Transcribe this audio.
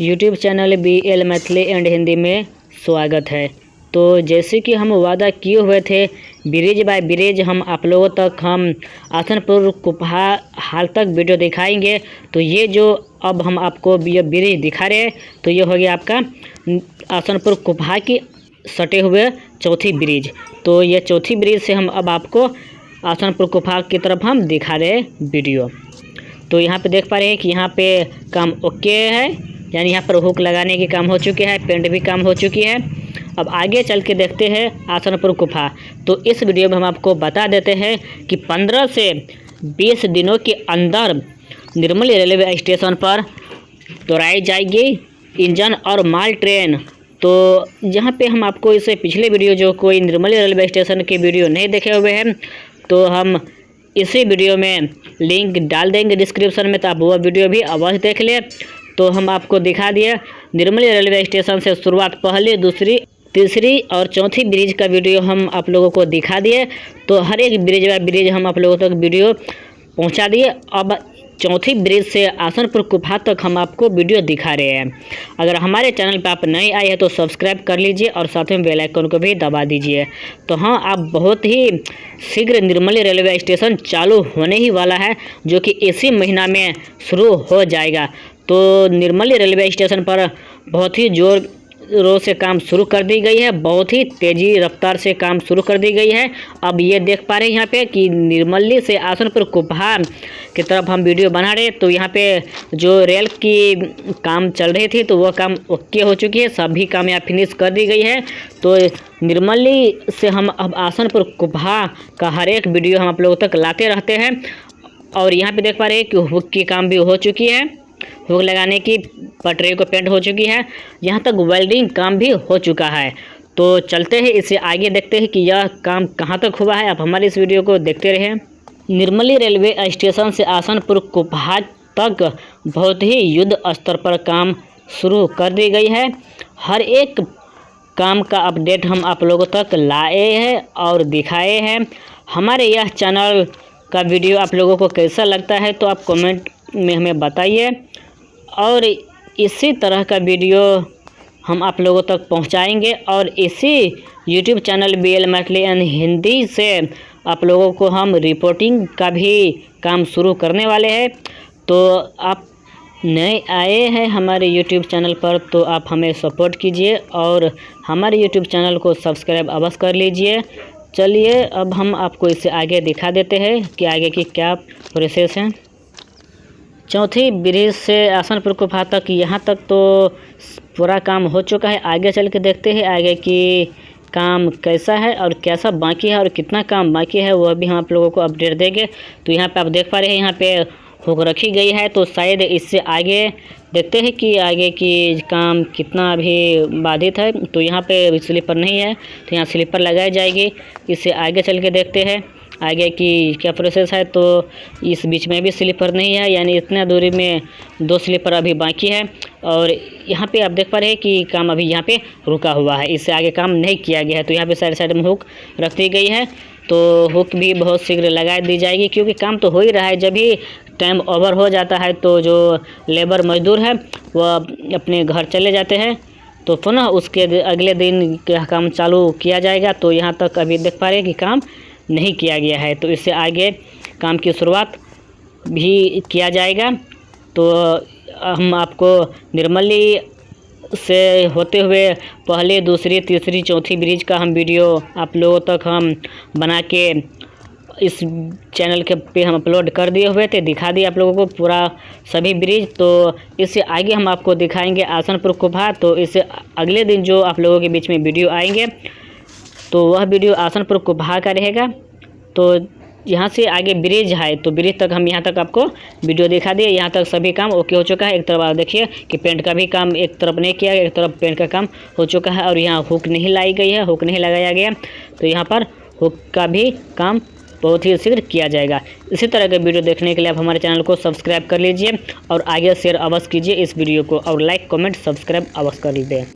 YouTube channel BL Maithili and Hindi में स्वागत है। तो जैसे कि हम वादा किए हुए थे, ब्रिज बाय ब्रिज हम आप लोगों तक हम आसनपुर कुपहा हाल तक वीडियो दिखाएंगे। तो ये जो अब हम आपको ये ब्रिज दिखा रहे हैं, तो ये हो गया आपका आसनपुर कुपहा की सटे हुए चौथी ब्रिज। तो ये चौथी ब्रिज से हम अब आपको आसनपुर कुपहा की तरफ हम दिखा रहे हैं वीडियो। तो यहाँ पे देख पा रहे हैं कि यहाँ पे काम ओके है, यानी यहाँ पर हुक लगाने के काम हो चुके हैं, पेंट भी काम हो चुकी है। अब आगे चल के देखते हैं आसनपुर गुफा। तो इस वीडियो में हम आपको बता देते हैं कि 15 से 20 दिनों के अंदर निर्मली रेलवे स्टेशन पर दौड़ाई जाएगी इंजन और माल ट्रेन। तो जहाँ पे हम आपको इससे पिछले वीडियो जो कोई निर्मली रेलवे स्टेशन के वीडियो नहीं देखे हुए हैं, तो हम इसी वीडियो में लिंक डाल देंगे डिस्क्रिप्शन में, तो आप वो वीडियो भी अवश्य देख लें। तो हम आपको दिखा दिए निर्मली रेलवे स्टेशन से शुरुआत, पहली, दूसरी, तीसरी और चौथी ब्रिज का वीडियो हम आप लोगों को दिखा दिए। तो हर एक ब्रिज बाय ब्रिज हम आप लोगों तक वीडियो पहुंचा दिए। अब चौथी ब्रिज से आसनपुर गुफा तक हम आपको वीडियो दिखा रहे हैं। अगर हमारे चैनल पर आप नए आए हैं तो सब्सक्राइब कर लीजिए और साथ में बेल आइकन को भी दबा दीजिए। तो हाँ, आप बहुत ही शीघ्र निर्मली रेलवे स्टेशन चालू होने ही वाला है, जो कि इसी महीना में शुरू हो जाएगा। तो निर्मली रेलवे स्टेशन पर बहुत ही जोरों से काम शुरू कर दी गई है, बहुत ही तेज़ी रफ्तार से काम शुरू कर दी गई है। अब ये देख पा रहे हैं यहाँ पे कि निर्मली से आसनपुर गुफा की तरफ हम वीडियो बना रहे हैं। तो यहाँ पे जो रेल की काम चल रही थी, तो वो काम ओके हो चुकी है, सभी काम यहाँ फिनिश कर दी गई है। तो निर्मली से हम अब आसनपुर गुफा का हर एक वीडियो हम आप लोगों तक लाते रहते हैं। और यहाँ पे देख पा रहे हैं कि हुक की काम भी हो चुकी है, हुक लगाने की पटरी को पेंट हो चुकी है, यहाँ तक वेल्डिंग काम भी हो चुका है। तो चलते हैं इससे आगे, देखते हैं कि यह काम कहाँ तक हुआ है। आप हमारे इस वीडियो को देखते रहें। निर्मली रेलवे स्टेशन से आसनपुर गुफा तक बहुत ही युद्ध स्तर पर काम शुरू कर दी गई है। हर एक काम का अपडेट हम आप लोगों तक लाए हैं और दिखाए हैं। हमारे यह चैनल का वीडियो आप लोगों को कैसा लगता है, तो आप कमेंट में हमें बताइए। और इसी तरह का वीडियो हम आप लोगों तक पहुंचाएंगे और इसी YouTube channel BL Maithili and Hindi से आप लोगों को हम रिपोर्टिंग का भी काम शुरू करने वाले हैं। तो आप नए आए हैं हमारे यूट्यूब चैनल पर, तो आप हमें सपोर्ट कीजिए और हमारे यूट्यूब चैनल को सब्सक्राइब अवश्य कर लीजिए। चलिए अब हम आपको इससे आगे दिखा देते हैं कि आगे की क्या प्रोसेस है। चौथी ब्रिज से आसनपुर गुफा तक, यहाँ तक तो पूरा काम हो चुका है। आगे चल के देखते हैं आगे की काम कैसा है और कैसा बाकी है और कितना काम बाकी है, वह भी हम आप लोगों को अपडेट देंगे। तो यहाँ पे आप देख पा रहे हैं, यहाँ पे हुक रखी गई है। तो शायद इससे आगे देखते हैं कि आगे की काम कितना अभी बाधित है। तो यहाँ पे स्लीपर नहीं है, तो यहाँ स्लीपर लगाई जाएगी। इससे आगे चल के देखते हैं आगे की क्या प्रोसेस है। तो इस बीच में भी स्लीपर नहीं है, यानी इतना दूरी में 2 स्लीपर अभी बाकी है। और यहाँ पे आप देख पा रहे हैं कि काम अभी यहाँ पे रुका हुआ है, इससे आगे काम नहीं किया गया है। तो यहाँ पे साइड साइड में हुक रख दी गई है, तो हुक भी बहुत शीघ्र लगा दी जाएगी, क्योंकि काम तो हो ही रहा है। जब भी टाइम ओवर हो जाता है तो जो लेबर मजदूर है वह अपने घर चले जाते हैं, तो पुनः उसके अगले दिन का काम चालू किया जाएगा। तो यहाँ तक अभी देख पा रहे हैं कि काम नहीं किया गया है, तो इससे आगे काम की शुरुआत भी किया जाएगा। तो हम आपको निर्मली से होते हुए पहले, दूसरी, तीसरी, चौथी ब्रिज का हम वीडियो आप लोगों तक हम बना के इस चैनल के पे हम अपलोड कर दिए हुए थे, दिखा दिए आप लोगों को पूरा सभी ब्रिज। तो इससे आगे हम आपको दिखाएंगे आसनपुर गुफा। तो इससे अगले दिन जो आप लोगों के बीच में वीडियो आएंगे, तो वह वीडियो आसनपुर गुफा का रहेगा। तो यहाँ से आगे ब्रिज है, तो ब्रिज तक हम यहाँ तक आपको वीडियो दिखा दिए। यहाँ तक सभी काम ओके हो चुका है। एक तरफ आप देखिए कि पेंट का भी काम एक तरफ नहीं किया गया, एक तरफ पेंट का काम हो चुका है। और यहाँ हुक नहीं लाई गई है, हुक नहीं लगाया गया, तो यहाँ पर हुक का भी काम बहुत ही शीघ्र किया जाएगा। इसी तरह के वीडियो देखने के लिए आप हमारे चैनल को सब्सक्राइब कर लीजिए और आगे शेयर अवश्य कीजिए इस वीडियो को, और लाइक, कमेंट, सब्सक्राइब अवश्य कर लीजिए।